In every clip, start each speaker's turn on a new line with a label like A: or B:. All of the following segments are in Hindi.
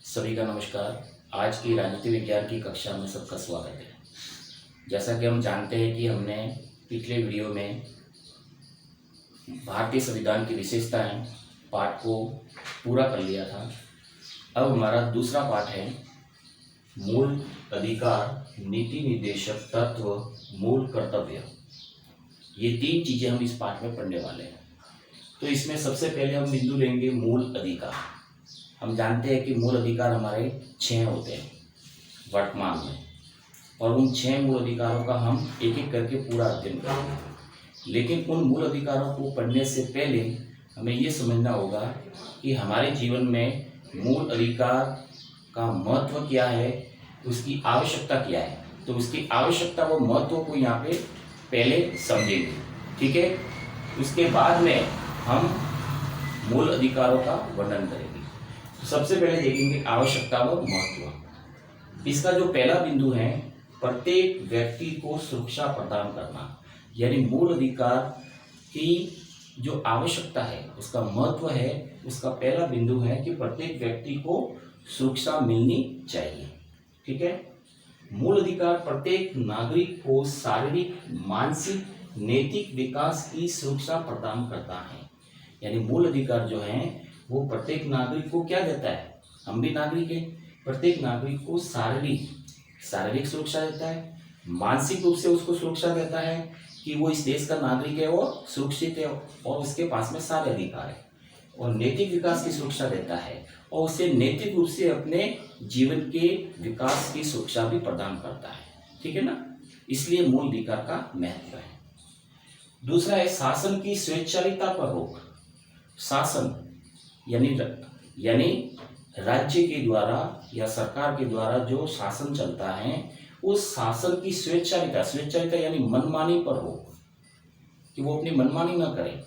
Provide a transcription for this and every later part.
A: सभी का नमस्कार। आज की राजनीति विज्ञान की कक्षा में सबका स्वागत है। जैसा कि हम जानते हैं कि हमने पिछले वीडियो में भारतीय संविधान की विशेषताएं पाठ को पूरा कर लिया था। अब हमारा दूसरा पाठ है मूल अधिकार, नीति निर्देशक तत्व, मूल कर्तव्य। ये तीन चीज़ें हम इस पाठ में पढ़ने वाले हैं। तो इसमें सबसे पहले हम बिंदु लेंगे मूल अधिकार। हम जानते हैं कि मूल अधिकार हमारे 6 होते हैं वर्तमान में, और उन 6 मूल अधिकारों का हम एक एक करके पूरा अध्ययन करेंगे। लेकिन उन मूल अधिकारों को पढ़ने से पहले हमें ये समझना होगा कि हमारे जीवन में मूल अधिकार का महत्व क्या है, उसकी आवश्यकता क्या है। तो उसकी आवश्यकता व महत्व को यहाँ पे पहले समझेंगे, ठीक है। उसके बाद में हम मूल अधिकारों का वर्णन करेंगे। तो सबसे पहले देखेंगे आवश्यकता व महत्व। इसका जो पहला बिंदु है, प्रत्येक व्यक्ति को सुरक्षा प्रदान करना, यानी मूल अधिकार की जो आवश्यकता है, उसका महत्व है, उसका पहला बिंदु है कि प्रत्येक व्यक्ति को सुरक्षा मिलनी चाहिए, ठीक है। मूल अधिकार प्रत्येक नागरिक को शारीरिक, मानसिक, नैतिक विकास की सुरक्षा प्रदान करता है। यानी मूल अधिकार जो है वो प्रत्येक नागरिक को क्या देता है, हम भी नागरिक हैं, प्रत्येक नागरिक को शारीरिक सुरक्षा देता है, मानसिक रूप से उसको सुरक्षा देता है कि वो इस देश का नागरिक है और सुरक्षित है और उसके पास में सारे अधिकार है, और नैतिक विकास की सुरक्षा देता है और उसे नैतिक रूप से अपने जीवन के विकास की सुरक्षा भी प्रदान करता है, ठीक है ना। इसलिए मूल अधिकार का महत्व है। दूसरा है शासन की स्वेच्छाचारिता पर रोक। शासन यानी राज्य के द्वारा या सरकार के द्वारा जो शासन चलता है, उस शासन की स्वेच्छाचारिता यानी मनमानी पर रोक, कि वो अपनी मनमानी ना करे,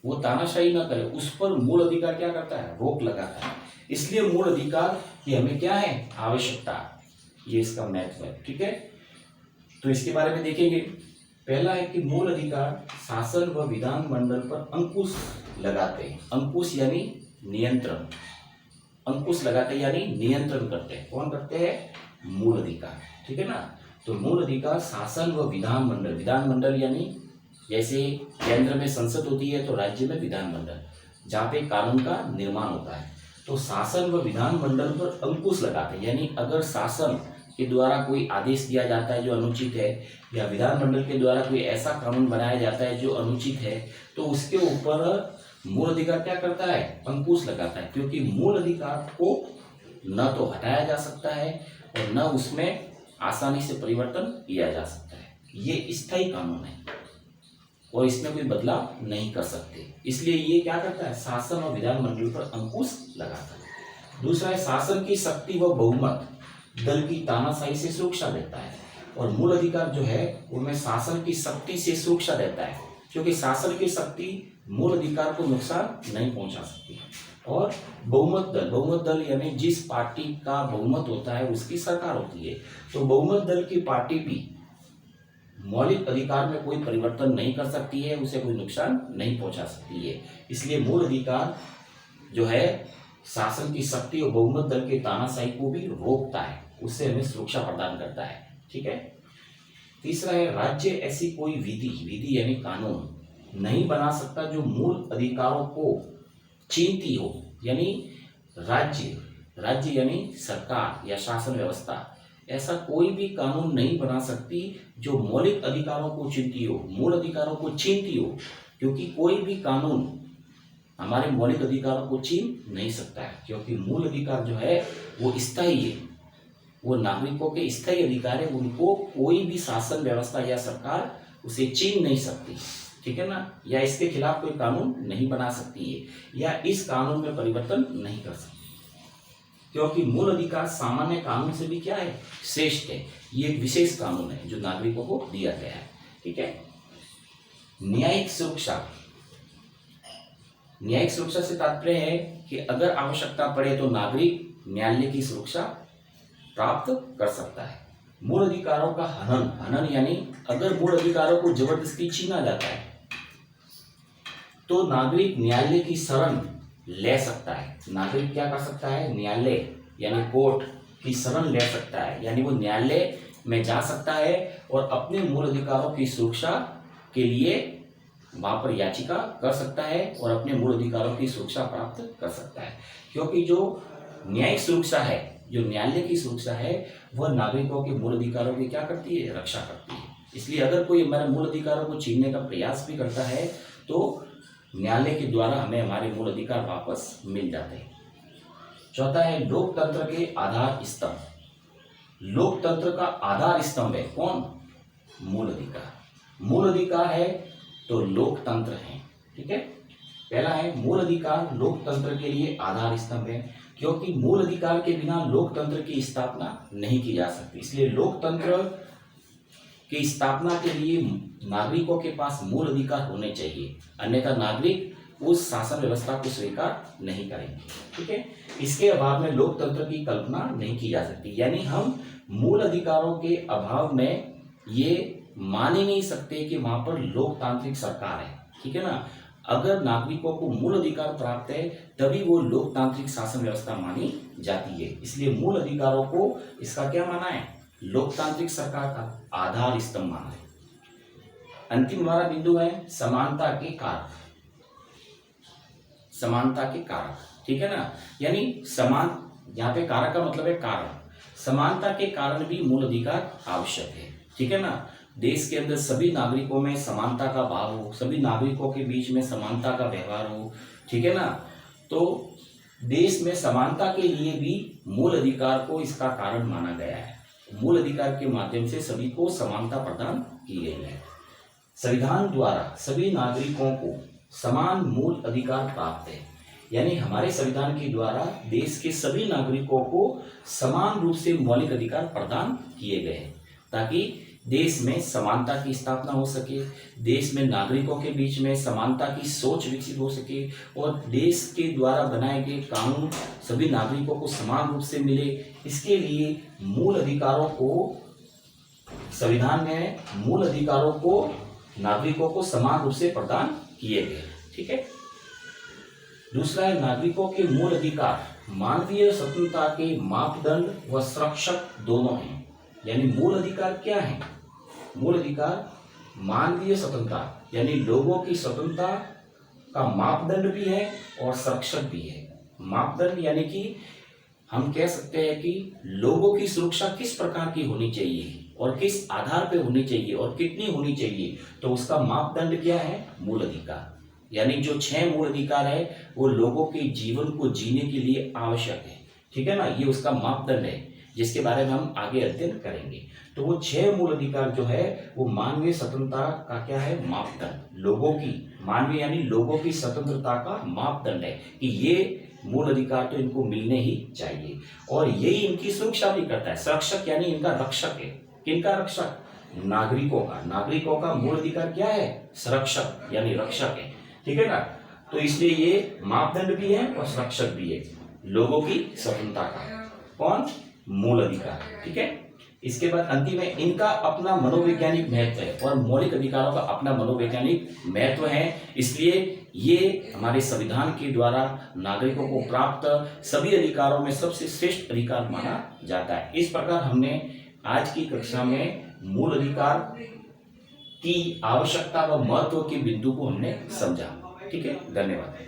A: वो तानाशाही ना करे, उस पर मूल अधिकार क्या करता है, रोक लगाता है। इसलिए मूल अधिकार की हमें क्या है, आवश्यकता, ये इसका महत्व है, ठीक है। तो इसके बारे में देखेंगे। पहला है कि मूल अधिकार शासन व विधानमंडल पर अंकुश लगाते हैं। अंकुश यानी नियंत्रण, अंकुश लगाते यानी नियंत्रण करते हैं। कौन करते हैं, मूल अधिकार, ठीक है ना। तो मूल अधिकार शासन व विधानमंडल यानी जैसे केंद्र में संसद होती है तो राज्य में विधानमंडल, जहाँ पे कानून का निर्माण होता है। तो शासन व विधानमंडल पर अंकुश लगाते हैं, यानी अगर शासन के द्वारा कोई आदेश दिया जाता है जो अनुचित है, या विधानमंडल के द्वारा कोई ऐसा कानून बनाया जाता है जो अनुचित है, तो उसके ऊपर मूल अधिकार क्या करता है, अंकुश लगाता है। क्योंकि मूल अधिकार को न तो हटाया जा सकता है और न उसमें आसानी से परिवर्तन किया जा सकता है। ये स्थायी कानून है और इसमें कोई बदलाव नहीं कर सकते। इसलिए ये क्या करता है, शासन और विधानमंडल पर अंकुश लगाता है। दूसरा है शक्ति की शक्ति व बहुमत दल की तानाशाही से सुरक्षा देता है। और मूल अधिकार जो है उनमें शासन की शक्ति से सुरक्षा देता है, क्योंकि शासन की शक्ति मूल अधिकार को नुकसान नहीं पहुंचा सकती। और बहुमत दल यानी जिस पार्टी का बहुमत होता है उसकी सरकार होती है, तो बहुमत दल की पार्टी भी मौलिक अधिकार में कोई परिवर्तन नहीं कर सकती है, उसे कोई नुकसान नहीं पहुंचा सकती है। इसलिए मूल अधिकार जो है शासन की शक्ति और बहुमत दल के तानाशाही को भी रोकता है, उससे हमें सुरक्षा प्रदान करता है, ठीक है। तीसरा है राज्य ऐसी कोई विधि यानी कानून नहीं बना सकता जो मूल अधिकारों को छीनती हो। यानी राज्य यानी सरकार या शासन व्यवस्था ऐसा कोई भी कानून नहीं बना सकती जो मौलिक अधिकारों को छीनती हो, मूल अधिकारों को छीनती हो, क्योंकि कोई भी कानून हमारे मौलिक अधिकारों को छीन नहीं सकता है। क्योंकि मूल अधिकार जो है वो स्थायी है, वो नागरिकों के स्थायी अधिकार है, उनको कोई भी शासन व्यवस्था या सरकार उसे छीन नहीं सकती, ठीक है ना। या इसके खिलाफ कोई कानून नहीं बना सकती है, या इस कानून में परिवर्तन नहीं कर सकती, क्योंकि मूल अधिकार सामान्य कानून से भी क्या है, श्रेष्ठ है। ये एक विशेष कानून है जो नागरिकों को दिया गया है, ठीक है। न्यायिक सुरक्षा से तात्पर्य है कि अगर आवश्यकता पड़े तो नागरिक न्यायालय की सुरक्षा प्राप्त कर सकता है। मूल अधिकारों का हनन यानी अगर मूल अधिकारों को जबरदस्ती छीना जाता है तो नागरिक न्यायालय की शरण ले सकता है। नागरिक क्या कर सकता है, न्यायालय यानी कोर्ट की शरण ले सकता है, यानी वो न्यायालय में जा सकता है और अपने मूल अधिकारों की सुरक्षा के लिए वहां पर याचिका कर सकता है और अपने मूल अधिकारों की सुरक्षा प्राप्त कर सकता है। क्योंकि जो न्यायिक सुरक्षा है, जो न्यायालय की सुरक्षा है, वह नागरिकों के मूल अधिकारों की क्या करती है, रक्षा करती है। इसलिए अगर कोई हमारे मूल अधिकारों को छीनने का प्रयास भी करता है तो न्यायालय के द्वारा हमें हमारे मूल अधिकार वापस मिल जाते हैं। चौथा है लोकतंत्र के आधार स्तंभ। लोकतंत्र का आधार स्तंभ है कौन, मूल अधिकार। मूल अधिकार है तो लोकतंत्र है। ठीक है, पहला है मूल अधिकार लोकतंत्र के लिए आधार स्तंभ है, क्योंकि मूल अधिकार के बिना लोकतंत्र की स्थापना नहीं की जा सकती। इसलिए लोकतंत्र की स्थापना के लिए नागरिकों के पास मूल अधिकार होने चाहिए, अन्यथा नागरिक उस शासन व्यवस्था को स्वीकार नहीं करेंगे। ठीक है, इसके अभाव में लोकतंत्र की कल्पना नहीं की जा सकती। यानी हम मूल अधिकारों के अभाव में ये मान ही नहीं सकते कि वहां पर लोकतांत्रिक सरकार है। ठीक है ना, अगर नागरिकों को मूल अधिकार प्राप्त है तभी वो लोकतांत्रिक शासन व्यवस्था मानी जाती है। इसलिए मूल अधिकारों को इसका क्या माना है, लोकतांत्रिक सरकार का आधार स्तंभ माना है। अंतिम हमारा बिंदु है समानता के कारक। समानता के कारक, ठीक है ना, यानी समान, यहाँ पे कारक का मतलब है कारण। समानता के कारण भी मूल अधिकार आवश्यक है। ठीक है ना, देश के अंदर सभी नागरिकों में समानता का भाव हो, सभी नागरिकों के बीच में समानता का व्यवहार हो। ठीक है ना, तो देश में समानता के लिए भी मूल अधिकार को इसका कारण माना गया है। मूल अधिकार के माध्यम से सभी को समानता प्रदान की गई है। संविधान द्वारा सभी नागरिकों को समान मूल अधिकार प्राप्त है, यानी हमारे संविधान के द्वारा देश के सभी नागरिकों को समान रूप से मौलिक अधिकार प्रदान किए गए हैं, ताकि देश में समानता की स्थापना हो सके, देश में नागरिकों के बीच में समानता की सोच विकसित हो सके और देश के द्वारा बनाए गए कानून सभी नागरिकों को समान रूप से मिले। इसके लिए मूल अधिकारों को, संविधान में मूल अधिकारों को नागरिकों को समान रूप से प्रदान किए गए। ठीक है, दूसरा है नागरिकों के मूल अधिकार मानवीय स्वतंत्रता के मापदंड व संरक्षक दोनों हैं। यानी मूल अधिकार क्या है, मूल अधिकार मानवीय स्वतंत्रता यानी लोगों की स्वतंत्रता का मापदंड भी है और संरक्षक भी है। मापदंड यानी कि हम कह सकते हैं कि लोगों की सुरक्षा किस प्रकार की होनी चाहिए और किस आधार पे होनी चाहिए और कितनी होनी चाहिए, तो उसका मापदंड क्या है, मूल अधिकार। यानी जो 6 मूल अधिकार है वो लोगों के जीवन को जीने के लिए आवश्यक है। ठीक है ना, ये उसका मापदंड है जिसके बारे में हम आगे अध्ययन करेंगे। तो वो 6 मूल अधिकार जो है वो मानवीय स्वतंत्रता का क्या है, मापदंड। लोगों की, मानवीय यानी लोगों की स्वतंत्रता का मापदंड है कि ये मूल अधिकार तो इनको मिलने ही चाहिए और यही इनकी सुरक्षा भी करता है। संरक्षक यानी इनका रक्षक है। किनका रक्षक, नागरिकों का। नागरिकों का मूल अधिकार क्या है, संरक्षक यानी रक्षक है। ठीक है ना, तो इसलिए ये मापदंड भी है और संरक्षक भी है लोगों की स्वतंत्रता का। कौन, मूल अधिकार। ठीक है, इसके बाद अंतिम है इनका अपना मनोवैज्ञानिक महत्व है और मौलिक अधिकारों का अपना मनोवैज्ञानिक महत्व है। इसलिए ये हमारे संविधान के द्वारा नागरिकों को प्राप्त सभी अधिकारों में सबसे श्रेष्ठ अधिकार माना जाता है। इस प्रकार हमने आज की कक्षा में मूल अधिकार की आवश्यकता व महत्व के बिंदु को हमने समझा। ठीक है, धन्यवाद।